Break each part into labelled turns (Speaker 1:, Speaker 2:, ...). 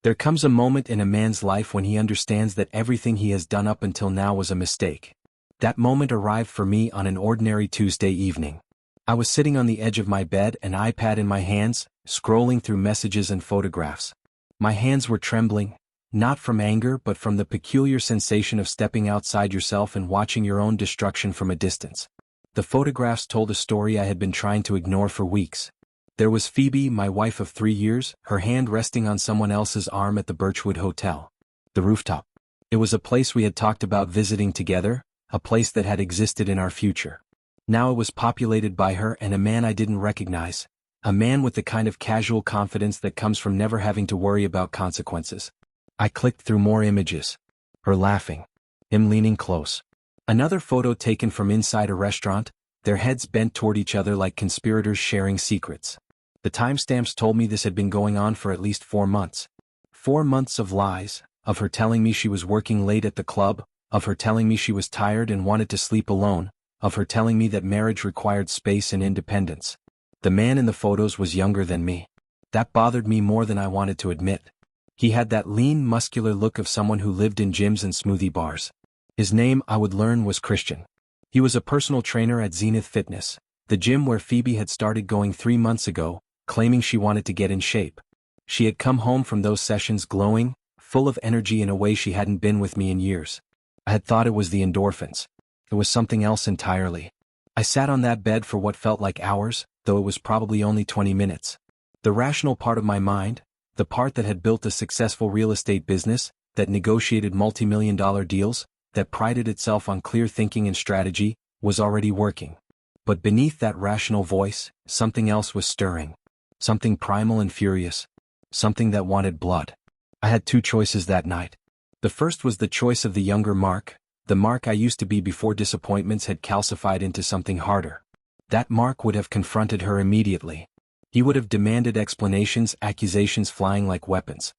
Speaker 1: There comes a moment in a man's life when he understands that everything he has done up until now was a mistake. That moment arrived for me on an ordinary Tuesday evening. I was sitting on the edge of my bed, an iPad in my hands, scrolling through messages and photographs. My hands were trembling, not from anger but from the peculiar sensation of stepping outside yourself and watching your own destruction from a distance. The photographs told a story I had been trying to ignore for weeks. There was Phoebe, my wife of 3 years, her hand resting on someone else's arm at the Birchwood Hotel. The rooftop. It was a place we had talked about visiting together, a place that had existed in our future. Now it was populated by her and a man I didn't recognize, a man with the kind of casual confidence that comes from never having to worry about consequences. I clicked through more images. Her laughing. Him leaning close. Another photo taken from inside a restaurant, their heads bent toward each other like conspirators sharing secrets. The timestamps told me this had been going on for at least 4 months. 4 months of lies, of her telling me she was working late at the club, of her telling me she was tired and wanted to sleep alone, of her telling me that marriage required space and independence. The man in the photos was younger than me. That bothered me more than I wanted to admit. He had that lean, muscular look of someone who lived in gyms and smoothie bars. His name, I would learn, was Kristian. He was a personal trainer at Zenith Fitness, the gym where Phoebe had started going 3 months ago, claiming she wanted to get in shape. She had come home from those sessions glowing, full of energy in a way she hadn't been with me in years. I had thought it was the endorphins. It was something else entirely. I sat on that bed for what felt like hours, though it was probably only 20 minutes. The rational part of my mind, the part that had built a successful real estate business, that negotiated multi-million-dollar deals, that prided itself on clear thinking and strategy, was already working. But beneath that rational voice, something else was stirring. Something primal and furious. Something that wanted blood. I had 2 choices that night. The first was the choice of the younger Mark, the Mark I used to be before disappointments had calcified into something harder. That Mark would have confronted her immediately. He would have demanded explanations, accusations flying like weapons.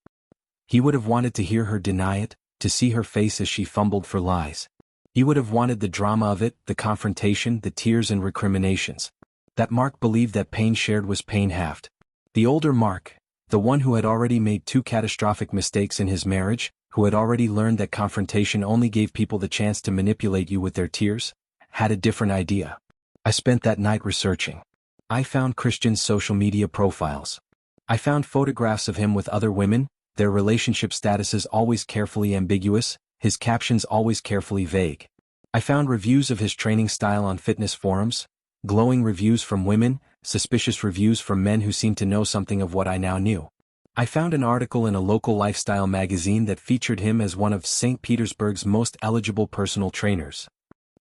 Speaker 1: He would have wanted to hear her deny it, to see her face as she fumbled for lies. He would have wanted the drama of it, the confrontation, the tears and recriminations. That Mark believed that pain shared was pain halved. The older Mark, the one who had already made 2 catastrophic mistakes in his marriage, who had already learned that confrontation only gave people the chance to manipulate you with their tears, had a different idea. I spent that night researching. I found Kristian's social media profiles. I found photographs of him with other women, their relationship statuses always carefully ambiguous, his captions always carefully vague. I found reviews of his training style on fitness forums, glowing reviews from women, suspicious reviews from men who seemed to know something of what I now knew. I found an article in a local lifestyle magazine that featured him as one of St. Petersburg's most eligible personal trainers.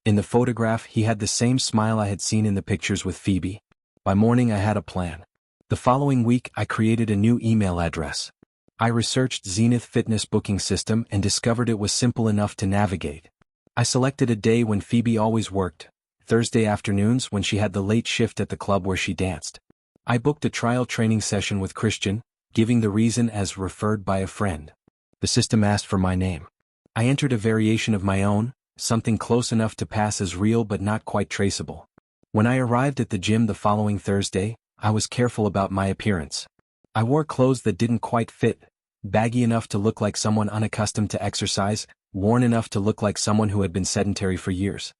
Speaker 1: In the photograph, he had the same smile I had seen in the pictures with Phoebe. By morning I had a plan. The following week I created a new email address. I researched Zenith Fitness booking system and discovered it was simple enough to navigate. I selected a day when Phoebe always worked, Thursday afternoons when she had the late shift at the club where she danced. I booked a trial training session with Kristian, giving the reason as referred by a friend. The system asked for my name. I entered a variation of my own, something close enough to pass as real but not quite traceable. When I arrived at the gym the following Thursday, I was careful about my appearance. I wore clothes that didn't quite fit, baggy enough to look like someone unaccustomed to exercise, worn enough to look like someone who had been sedentary for years.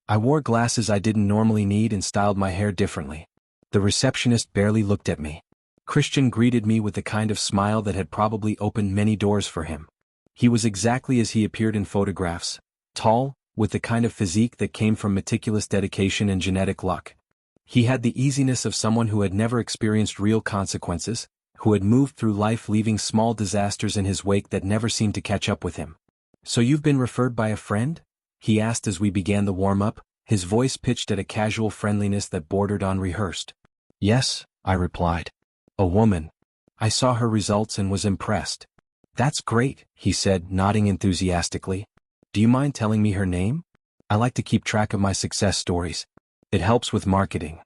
Speaker 1: I wore glasses I didn't normally need and styled my hair differently. The receptionist barely looked at me. Kristian greeted me with the kind of smile that had probably opened many doors for him. He was exactly as he appeared in photographs, tall, with the kind of physique that came from meticulous dedication and genetic luck. He had the easiness of someone who had never experienced real consequences, who had moved through life leaving small disasters in his wake that never seemed to catch up with him. "So you've been referred by a friend?" he asked as we began the warm-up, his voice pitched at a casual friendliness that bordered on rehearsed. "Yes," I replied. "A woman. I saw her results and was impressed." "That's great," he said, nodding enthusiastically. "Do you mind telling me her name? I like to keep track of my success stories. It helps with marketing."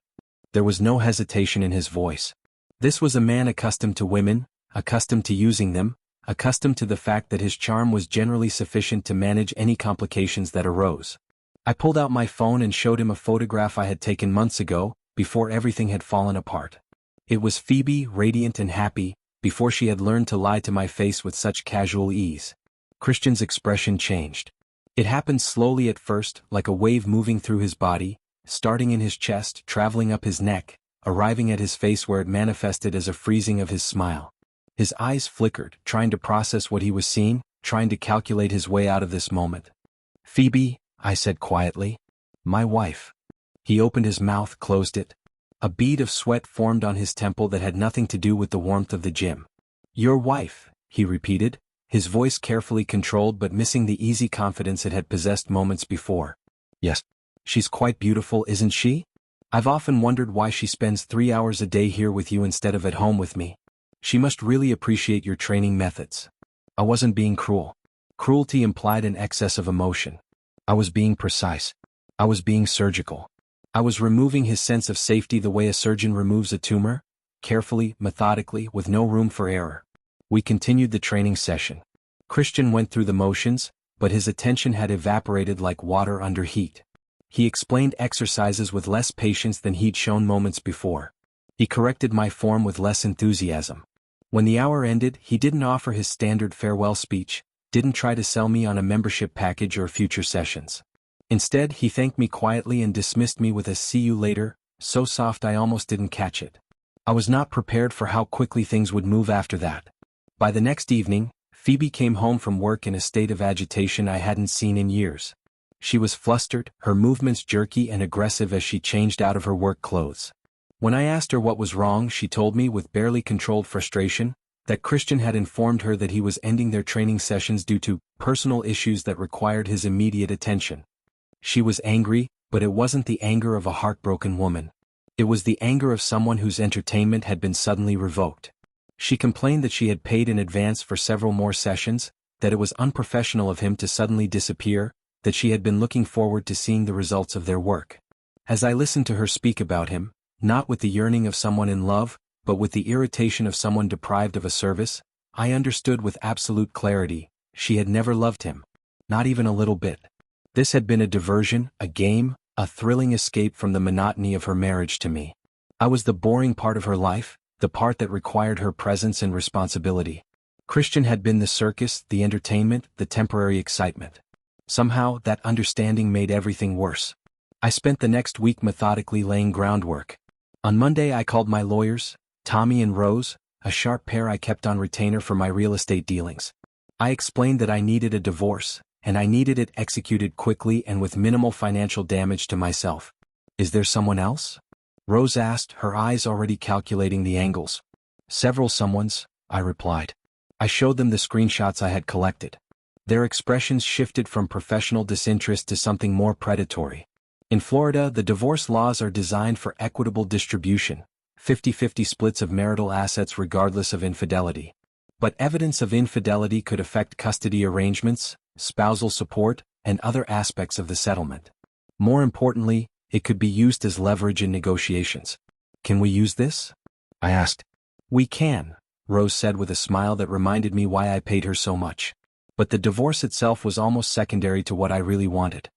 Speaker 1: There was no hesitation in his voice. This was a man accustomed to women, accustomed to using them, accustomed to the fact that his charm was generally sufficient to manage any complications that arose. I pulled out my phone and showed him a photograph I had taken months ago, before everything had fallen apart. It was Phoebe, radiant and happy, before she had learned to lie to my face with such casual ease. Kristian's expression changed. It happened slowly at first, like a wave moving through his body, starting in his chest, traveling up his neck, arriving at his face where it manifested as a freezing of his smile. His eyes flickered, trying to process what he was seeing, trying to calculate his way out of this moment. "Phoebe," I said quietly. "My wife." He opened his mouth, closed it. A bead of sweat formed on his temple that had nothing to do with the warmth of the gym. "Your wife," he repeated, his voice carefully controlled but missing the easy confidence it had possessed moments before. "Yes. She's quite beautiful, isn't she? I've often wondered why she spends 3 hours a day here with you instead of at home with me. She must really appreciate your training methods." I wasn't being cruel. Cruelty implied an excess of emotion. I was being precise. I was being surgical. I was removing his sense of safety the way a surgeon removes a tumor, carefully, methodically, with no room for error. We continued the training session. Kristian went through the motions, but his attention had evaporated like water under heat. He explained exercises with less patience than he'd shown moments before. He corrected my form with less enthusiasm. When the hour ended, he didn't offer his standard farewell speech, didn't try to sell me on a membership package or future sessions. Instead, he thanked me quietly and dismissed me with a "see you later," so soft I almost didn't catch it. I was not prepared for how quickly things would move after that. By the next evening, Phoebe came home from work in a state of agitation I hadn't seen in years. She was flustered, her movements jerky and aggressive as she changed out of her work clothes. When I asked her what was wrong, she told me with barely controlled frustration that Kristian had informed her that he was ending their training sessions due to personal issues that required his immediate attention. She was angry, but it wasn't the anger of a heartbroken woman. It was the anger of someone whose entertainment had been suddenly revoked. She complained that she had paid in advance for several more sessions, that it was unprofessional of him to suddenly disappear, that she had been looking forward to seeing the results of their work. As I listened to her speak about him, not with the yearning of someone in love, but with the irritation of someone deprived of a service, I understood with absolute clarity, she had never loved him. Not even a little bit. This had been a diversion, a game, a thrilling escape from the monotony of her marriage to me. I was the boring part of her life, the part that required her presence and responsibility. Kristian had been the circus, the entertainment, the temporary excitement. Somehow, that understanding made everything worse. I spent the next week methodically laying groundwork. On Monday I called my lawyers, Tommy and Rose, a sharp pair I kept on retainer for my real estate dealings. I explained that I needed a divorce, and I needed it executed quickly and with minimal financial damage to myself. "Is there someone else?" Rose asked, her eyes already calculating the angles. "Several someones," I replied. I showed them the screenshots I had collected. Their expressions shifted from professional disinterest to something more predatory. In Florida, the divorce laws are designed for equitable distribution, 50-50 splits of marital assets regardless of infidelity. But evidence of infidelity could affect custody arrangements, spousal support, and other aspects of the settlement. More importantly, it could be used as leverage in negotiations. "Can we use this?" I asked. "We can," Rose said with a smile that reminded me why I paid her so much. But the divorce itself was almost secondary to what I really wanted.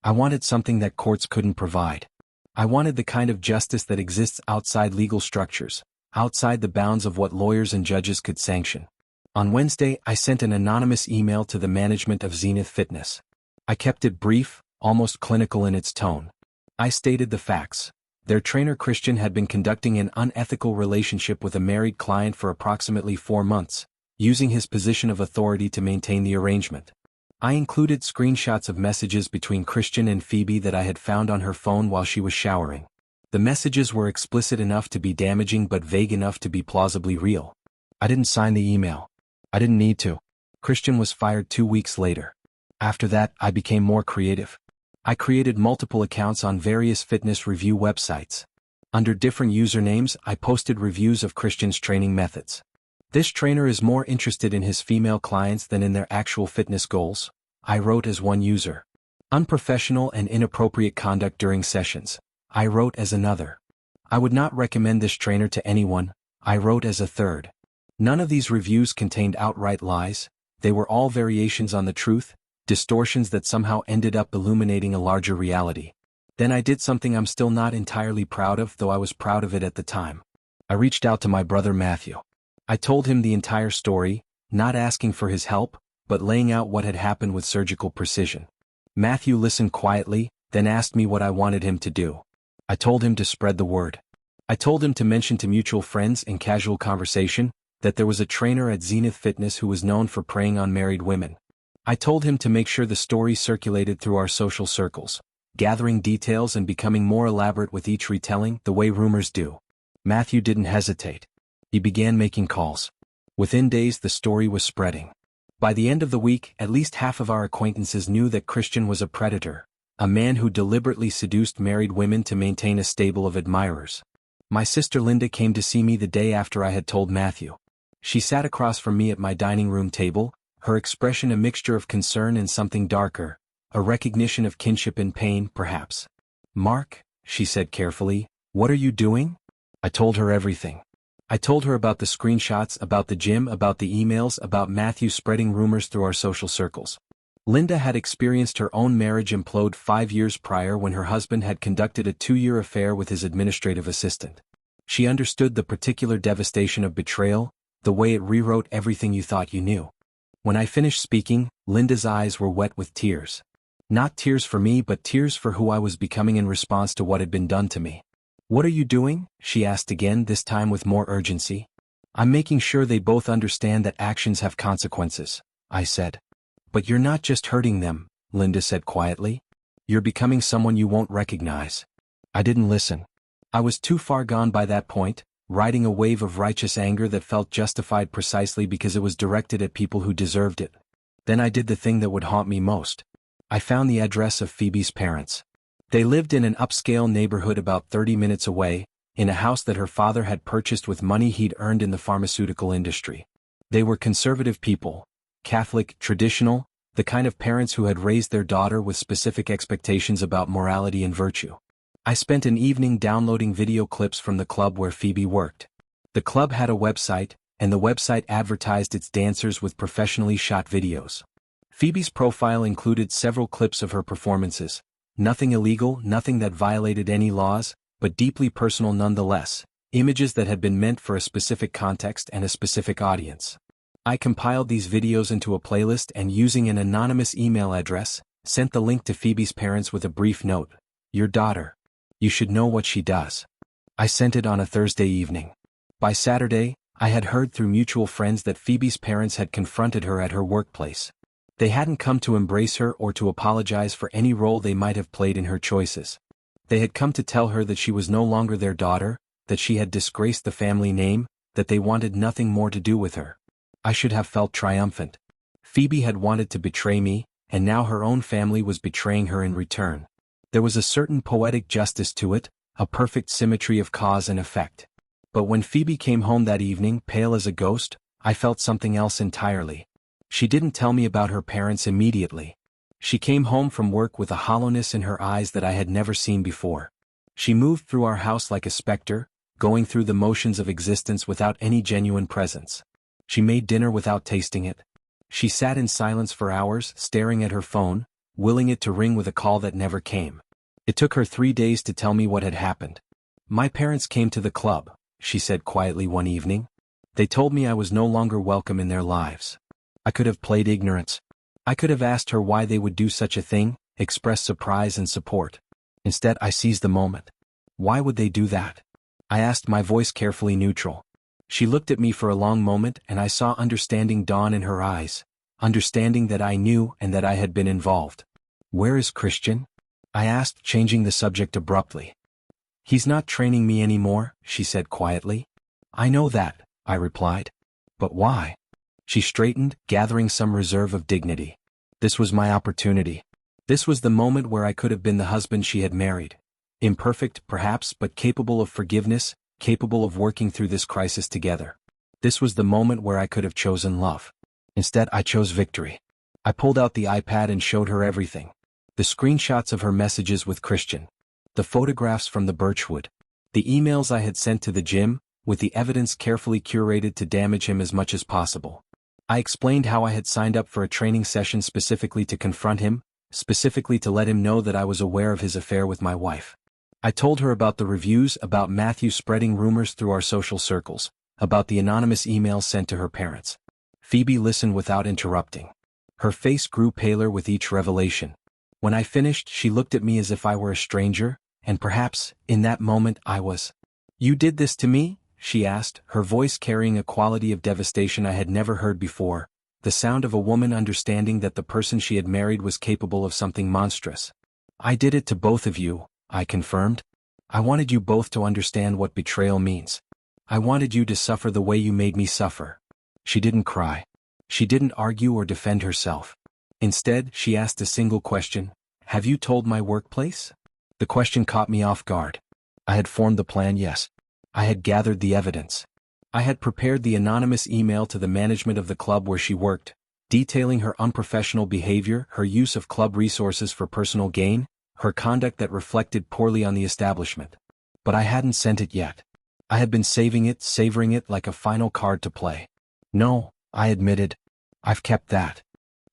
Speaker 1: I wanted something that courts couldn't provide. I wanted the kind of justice that exists outside legal structures, outside the bounds of what lawyers and judges could sanction. On Wednesday, I sent an anonymous email to the management of Zenith Fitness. I kept it brief, almost clinical in its tone. I stated the facts. Their trainer Kristian had been conducting an unethical relationship with a married client for approximately 4 months, using his position of authority to maintain the arrangement. I included screenshots of messages between Kristian and Phoebe that I had found on her phone while she was showering. The messages were explicit enough to be damaging but vague enough to be plausibly real. I didn't sign the email. I didn't need to. Kristian was fired 2 weeks later. After that, I became more creative. I created multiple accounts on various fitness review websites. Under different usernames, I posted reviews of Kristian's training methods. "This trainer is more interested in his female clients than in their actual fitness goals," I wrote as one user. "Unprofessional and inappropriate conduct during sessions," I wrote as another. "I would not recommend this trainer to anyone," I wrote as a third. None of these reviews contained outright lies, they were all variations on the truth, distortions that somehow ended up illuminating a larger reality. Then I did something I'm still not entirely proud of, though I was proud of it at the time. I reached out to my brother Matthew. I told him the entire story, not asking for his help, but laying out what had happened with surgical precision. Matthew listened quietly, then asked me what I wanted him to do. I told him to spread the word. I told him to mention to mutual friends in casual conversation that there was a trainer at Zenith Fitness who was known for preying on married women. I told him to make sure the story circulated through our social circles, gathering details and becoming more elaborate with each retelling, the way rumors do. Matthew didn't hesitate. He began making calls. Within days the story was spreading. By the end of the week, at least half of our acquaintances knew that Kristian was a predator, a man who deliberately seduced married women to maintain a stable of admirers. My sister Linda came to see me the day after I had told Matthew. She sat across from me at my dining room table, her expression a mixture of concern and something darker, a recognition of kinship and pain, perhaps. "Mark," she said carefully, "what are you doing?" I told her everything. I told her about the screenshots, about the gym, about the emails, about Matthew spreading rumors through our social circles. Linda had experienced her own marriage implode 5 years prior when her husband had conducted a 2-year affair with his administrative assistant. She understood the particular devastation of betrayal, the way it rewrote everything you thought you knew. When I finished speaking, Linda's eyes were wet with tears. Not tears for me, but tears for who I was becoming in response to what had been done to me. "What are you doing?" she asked again, this time with more urgency. "I'm making sure they both understand that actions have consequences," I said. "But you're not just hurting them," Linda said quietly. "You're becoming someone you won't recognize." I didn't listen. I was too far gone by that point, riding a wave of righteous anger that felt justified precisely because it was directed at people who deserved it. Then I did the thing that would haunt me most. I found the address of Phoebe's parents. They lived in an upscale neighborhood about 30 minutes away, in a house that her father had purchased with money he'd earned in the pharmaceutical industry. They were conservative people, Catholic, traditional, the kind of parents who had raised their daughter with specific expectations about morality and virtue. I spent an evening downloading video clips from the club where Phoebe worked. The club had a website, and the website advertised its dancers with professionally shot videos. Phoebe's profile included several clips of her performances. Nothing illegal, nothing that violated any laws, but deeply personal nonetheless, images that had been meant for a specific context and a specific audience. I compiled these videos into a playlist and, using an anonymous email address, sent the link to Phoebe's parents with a brief note. "Your daughter. You should know what she does." I sent it on a Thursday evening. By Saturday, I had heard through mutual friends that Phoebe's parents had confronted her at her workplace. They hadn't come to embrace her or to apologize for any role they might have played in her choices. They had come to tell her that she was no longer their daughter, that she had disgraced the family name, that they wanted nothing more to do with her. I should have felt triumphant. Phoebe had wanted to betray me, and now her own family was betraying her in return. There was a certain poetic justice to it, a perfect symmetry of cause and effect. But when Phoebe came home that evening, pale as a ghost, I felt something else entirely. She didn't tell me about her parents immediately. She came home from work with a hollowness in her eyes that I had never seen before. She moved through our house like a specter, going through the motions of existence without any genuine presence. She made dinner without tasting it. She sat in silence for hours, staring at her phone, willing it to ring with a call that never came. It took her 3 days to tell me what had happened. "My parents came to the club," she said quietly one evening. "They told me I was no longer welcome in their lives." I could have played ignorance. I could have asked her why they would do such a thing, expressed surprise and support. Instead, I seized the moment. "Why would they do that?" I asked, my voice carefully neutral. She looked at me for a long moment, and I saw understanding dawn in her eyes, understanding that I knew and that I had been involved. "Where is Kristian?" I asked, changing the subject abruptly. "He's not training me anymore," she said quietly. "I know that," I replied. "But why?" She straightened, gathering some reserve of dignity. This was my opportunity. This was the moment where I could have been the husband she had married. Imperfect, perhaps, but capable of forgiveness, capable of working through this crisis together. This was the moment where I could have chosen love. Instead, I chose victory. I pulled out the iPad and showed her everything. The screenshots of her messages with Kristian. The photographs from the Birchwood. The emails I had sent to the gym, with the evidence carefully curated to damage him as much as possible. I explained how I had signed up for a training session specifically to confront him, specifically to let him know that I was aware of his affair with my wife. I told her about the reviews, about Matthew spreading rumors through our social circles, about the anonymous email sent to her parents. Phoebe listened without interrupting. Her face grew paler with each revelation. When I finished, she looked at me as if I were a stranger, and perhaps, in that moment, I was. "You did this to me?" she asked, her voice carrying a quality of devastation I had never heard before, the sound of a woman understanding that the person she had married was capable of something monstrous. "I did it to both of you," I confirmed. "I wanted you both to understand what betrayal means. I wanted you to suffer the way you made me suffer." She didn't cry. She didn't argue or defend herself. Instead, she asked a single question: "Have you told my workplace?" The question caught me off guard. I had formed the plan, yes. I had gathered the evidence. I had prepared the anonymous email to the management of the club where she worked, detailing her unprofessional behavior, her use of club resources for personal gain, her conduct that reflected poorly on the establishment. But I hadn't sent it yet. I had been saving it, savoring it like a final card to play. "No," I admitted. "I've kept that."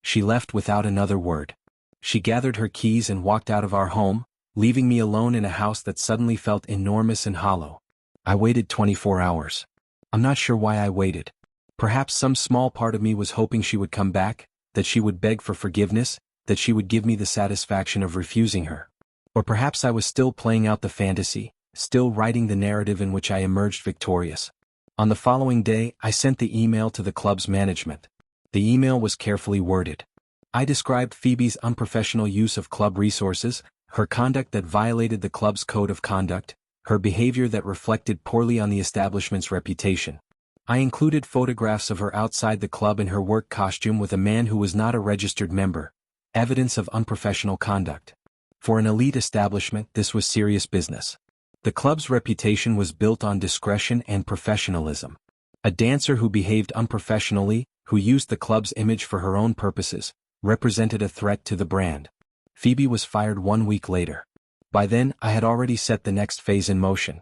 Speaker 1: She left without another word. She gathered her keys and walked out of our home, leaving me alone in a house that suddenly felt enormous and hollow. I waited 24 hours. I'm not sure why I waited. Perhaps some small part of me was hoping she would come back, that she would beg for forgiveness, that she would give me the satisfaction of refusing her. Or perhaps I was still playing out the fantasy, still writing the narrative in which I emerged victorious. On the following day, I sent the email to the club's management. The email was carefully worded. I described Phoebe's unprofessional use of club resources, her conduct that violated the club's code of conduct, her behavior that reflected poorly on the establishment's reputation. I included photographs of her outside the club in her work costume with a man who was not a registered member, evidence of unprofessional conduct. For an elite establishment, this was serious business. The club's reputation was built on discretion and professionalism. A dancer who behaved unprofessionally, who used the club's image for her own purposes, represented a threat to the brand. Phoebe was fired 1 week later. By then, I had already set the next phase in motion.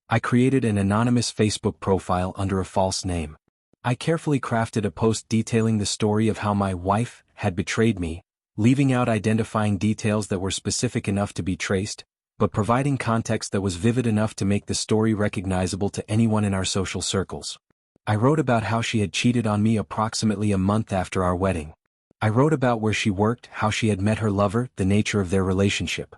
Speaker 1: I created an anonymous Facebook profile under a false name. I carefully crafted a post detailing the story of how my wife had betrayed me, leaving out identifying details that were specific enough to be traced, but providing context that was vivid enough to make the story recognizable to anyone in our social circles. I wrote about how she had cheated on me approximately a month after our wedding. I wrote about where she worked, how she had met her lover, the nature of their relationship.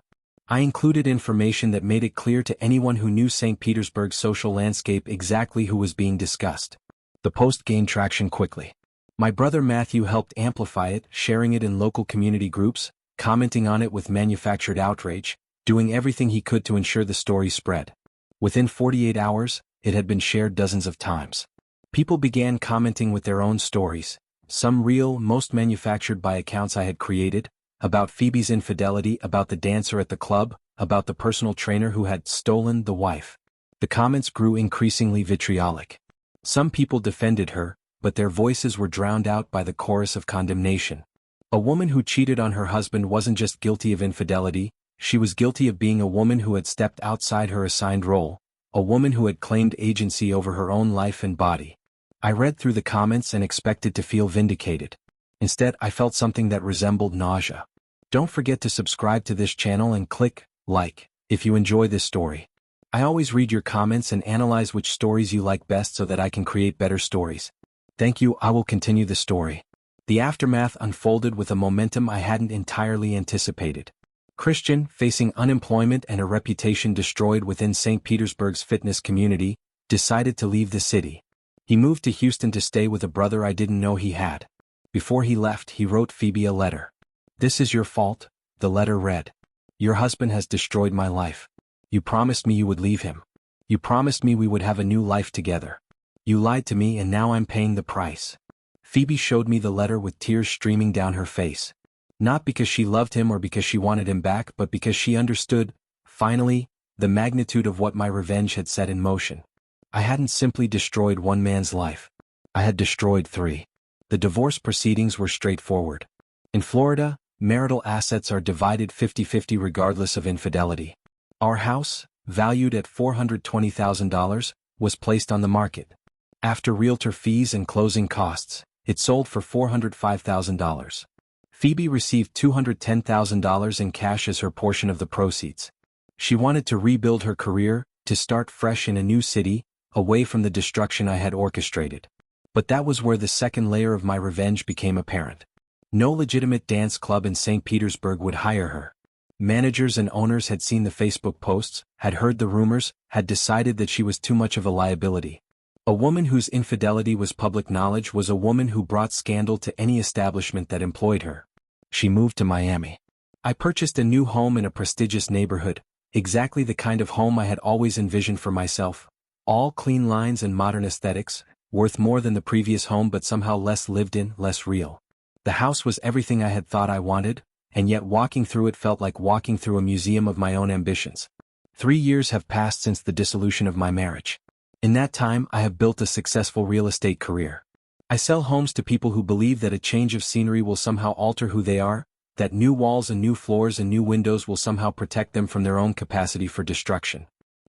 Speaker 1: I included information that made it clear to anyone who knew St. Petersburg's social landscape exactly who was being discussed. The post gained traction quickly. My brother Matthew helped amplify it, sharing it in local community groups, commenting on it with manufactured outrage, doing everything he could to ensure the story spread. Within 48 hours, it had been shared dozens of times. People began commenting with their own stories, some real, most manufactured by accounts I had created, about Phoebe's infidelity, about the dancer at the club, about the personal trainer who had stolen the wife. The comments grew increasingly vitriolic. Some people defended her, but their voices were drowned out by the chorus of condemnation. A woman who cheated on her husband wasn't just guilty of infidelity, she was guilty of being a woman who had stepped outside her assigned role, a woman who had claimed agency over her own life and body. I read through the comments and expected to feel vindicated. Instead, I felt something that resembled nausea. Don't forget to subscribe to this channel and click like if you enjoy this story. I always read your comments and analyze which stories you like best so that I can create better stories. Thank you. I will continue the story. The aftermath unfolded with a momentum I hadn't entirely anticipated. Kristian, facing unemployment and a reputation destroyed within St. Petersburg's fitness community, decided to leave the city. He moved to Houston to stay with a brother I didn't know he had. Before he left, he wrote Phoebe a letter. "This is your fault," the letter read. "Your husband has destroyed my life. You promised me you would leave him. You promised me we would have a new life together. You lied to me and now I'm paying the price." Phoebe showed me the letter with tears streaming down her face. Not because she loved him or because she wanted him back, but because she understood, finally, the magnitude of what my revenge had set in motion. I hadn't simply destroyed one man's life. I had destroyed 3. The divorce proceedings were straightforward. In Florida, marital assets are divided 50-50 regardless of infidelity. Our house, valued at $420,000, was placed on the market. After realtor fees and closing costs, it sold for $405,000. Phoebe received $210,000 in cash as her portion of the proceeds. She wanted to rebuild her career, to start fresh in a new city, away from the destruction I had orchestrated. But that was where the second layer of my revenge became apparent. No legitimate dance club in St. Petersburg would hire her. Managers and owners had seen the Facebook posts, had heard the rumors, had decided that she was too much of a liability. A woman whose infidelity was public knowledge was a woman who brought scandal to any establishment that employed her. She moved to Miami. I purchased a new home in a prestigious neighborhood, exactly the kind of home I had always envisioned for myself. All clean lines and modern aesthetics, worth more than the previous home but somehow less lived in, less real. The house was everything I had thought I wanted, and yet walking through it felt like walking through a museum of my own ambitions. 3 years have passed since the dissolution of my marriage. In that time I have built a successful real estate career. I sell homes to people who believe that a change of scenery will somehow alter who they are, that new walls and new floors and new windows will somehow protect them from their own capacity for destruction.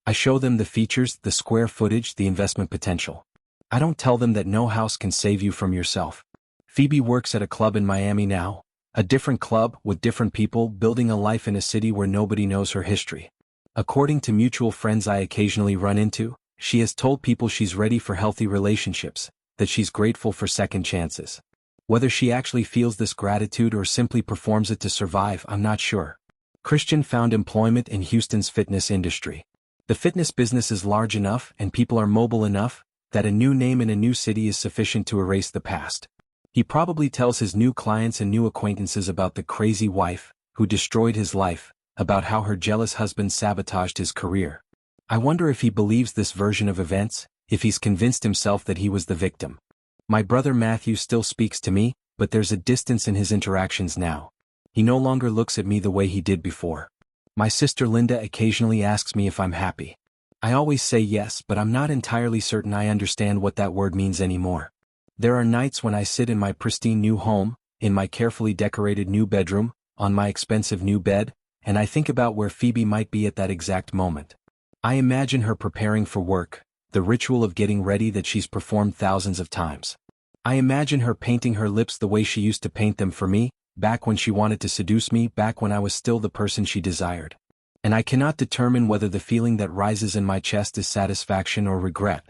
Speaker 1: I show them the features, the square footage, the investment potential. I don't tell them that no house can save you from yourself. Phoebe works at a club in Miami now, a different club with different people building a life in a city where nobody knows her history. According to mutual friends I occasionally run into, she has told people she's ready for healthy relationships, that she's grateful for second chances. Whether she actually feels this gratitude or simply performs it to survive, I'm not sure. Kristian found employment in Houston's fitness industry. The fitness business is large enough and people are mobile enough that a new name in a new city is sufficient to erase the past. He probably tells his new clients and new acquaintances about the crazy wife who destroyed his life, about how her jealous husband sabotaged his career. I wonder if he believes this version of events, if he's convinced himself that he was the victim. My brother Matthew still speaks to me, but there's a distance in his interactions now. He no longer looks at me the way he did before. My sister Linda occasionally asks me if I'm happy. I always say yes, but I'm not entirely certain I understand what that word means anymore. There are nights when I sit in my pristine new home, in my carefully decorated new bedroom, on my expensive new bed, and I think about where Phoebe might be at that exact moment. I imagine her preparing for work, the ritual of getting ready that she's performed thousands of times. I imagine her painting her lips the way she used to paint them for me, back when she wanted to seduce me, back when I was still the person she desired. And I cannot determine whether the feeling that rises in my chest is satisfaction or regret.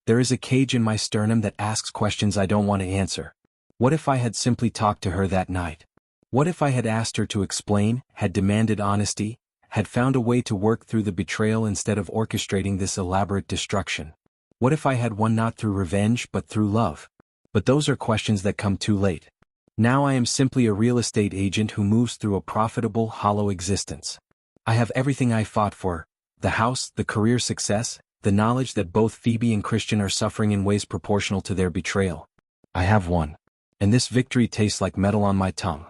Speaker 1: There is a cage in my sternum that asks questions I don't want to answer. What if I had simply talked to her that night? What if I had asked her to explain, had demanded honesty, had found a way to work through the betrayal instead of orchestrating this elaborate destruction? What if I had won not through revenge but through love? But those are questions that come too late. Now I am simply a real estate agent who moves through a profitable, hollow existence. I have everything I fought for: the house, the career success, the knowledge that both Phoebe and Kristian are suffering in ways proportional to their betrayal. I have won. And this victory tastes like metal on my tongue.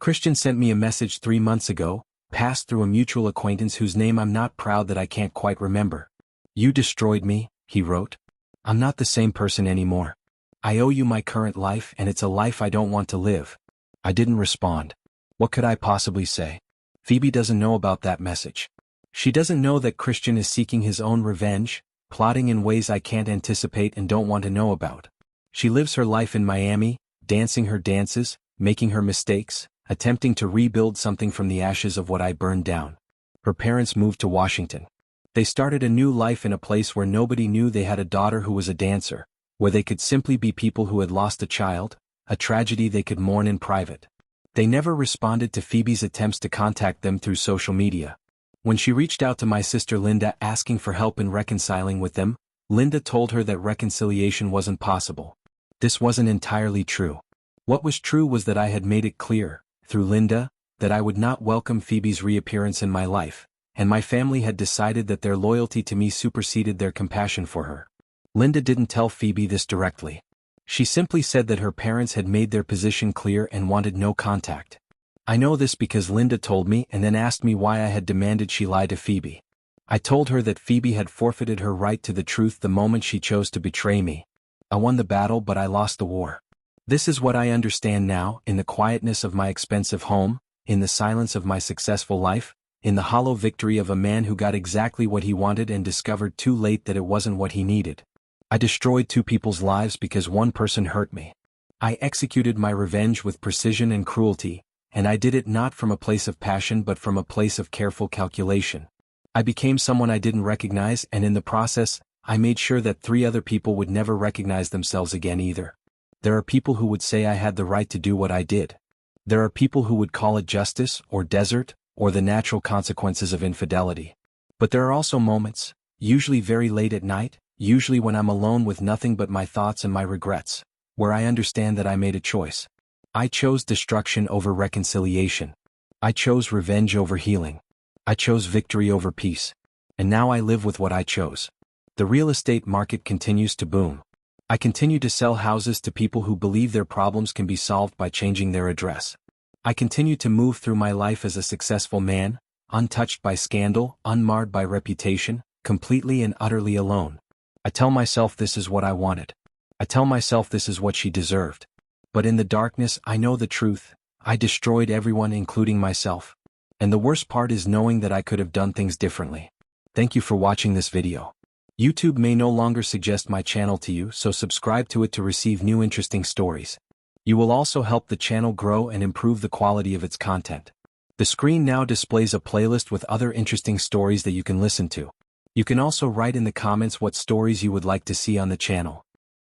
Speaker 1: Kristian sent me a message 3 months ago, passed through a mutual acquaintance whose name I'm not proud that I can't quite remember. "You destroyed me," he wrote. "I'm not the same person anymore. I owe you my current life and it's a life I don't want to live." I didn't respond. What could I possibly say? Phoebe doesn't know about that message. She doesn't know that Kristian is seeking his own revenge, plotting in ways I can't anticipate and don't want to know about. She lives her life in Miami, dancing her dances, making her mistakes, attempting to rebuild something from the ashes of what I burned down. Her parents moved to Washington. They started a new life in a place where nobody knew they had a daughter who was a dancer, where they could simply be people who had lost a child, a tragedy they could mourn in private. They never responded to Phoebe's attempts to contact them through social media. When she reached out to my sister Linda asking for help in reconciling with them, Linda told her that reconciliation wasn't possible. This wasn't entirely true. What was true was that I had made it clear, through Linda, that I would not welcome Phoebe's reappearance in my life, and my family had decided that their loyalty to me superseded their compassion for her. Linda didn't tell Phoebe this directly. She simply said that her parents had made their position clear and wanted no contact. I know this because Linda told me and then asked me why I had demanded she lie to Phoebe. I told her that Phoebe had forfeited her right to the truth the moment she chose to betray me. I won the battle but I lost the war. This is what I understand now, in the quietness of my expensive home, in the silence of my successful life, in the hollow victory of a man who got exactly what he wanted and discovered too late that it wasn't what he needed. I destroyed 2 people's lives because one person hurt me. I executed my revenge with precision and cruelty, and I did it not from a place of passion but from a place of careful calculation. I became someone I didn't recognize, and in the process, I made sure that 3 other people would never recognize themselves again either. There are people who would say I had the right to do what I did. There are people who would call it justice, or desert, or the natural consequences of infidelity. But there are also moments, usually very late at night, usually when I'm alone with nothing but my thoughts and my regrets, where I understand that I made a choice. I chose destruction over reconciliation. I chose revenge over healing. I chose victory over peace. And now I live with what I chose. The real estate market continues to boom. I continue to sell houses to people who believe their problems can be solved by changing their address. I continue to move through my life as a successful man, untouched by scandal, unmarred by reputation, completely and utterly alone. I tell myself this is what I wanted. I tell myself this is what she deserved. But in the darkness I know the truth. I destroyed everyone, including myself. And the worst part is knowing that I could have done things differently. Thank you for watching this video. YouTube may no longer suggest my channel to you, so subscribe to it to receive new interesting stories. You will also help the channel grow and improve the quality of its content. The screen now displays a playlist with other interesting stories that you can listen to. You can also write in the comments what stories you would like to see on the channel.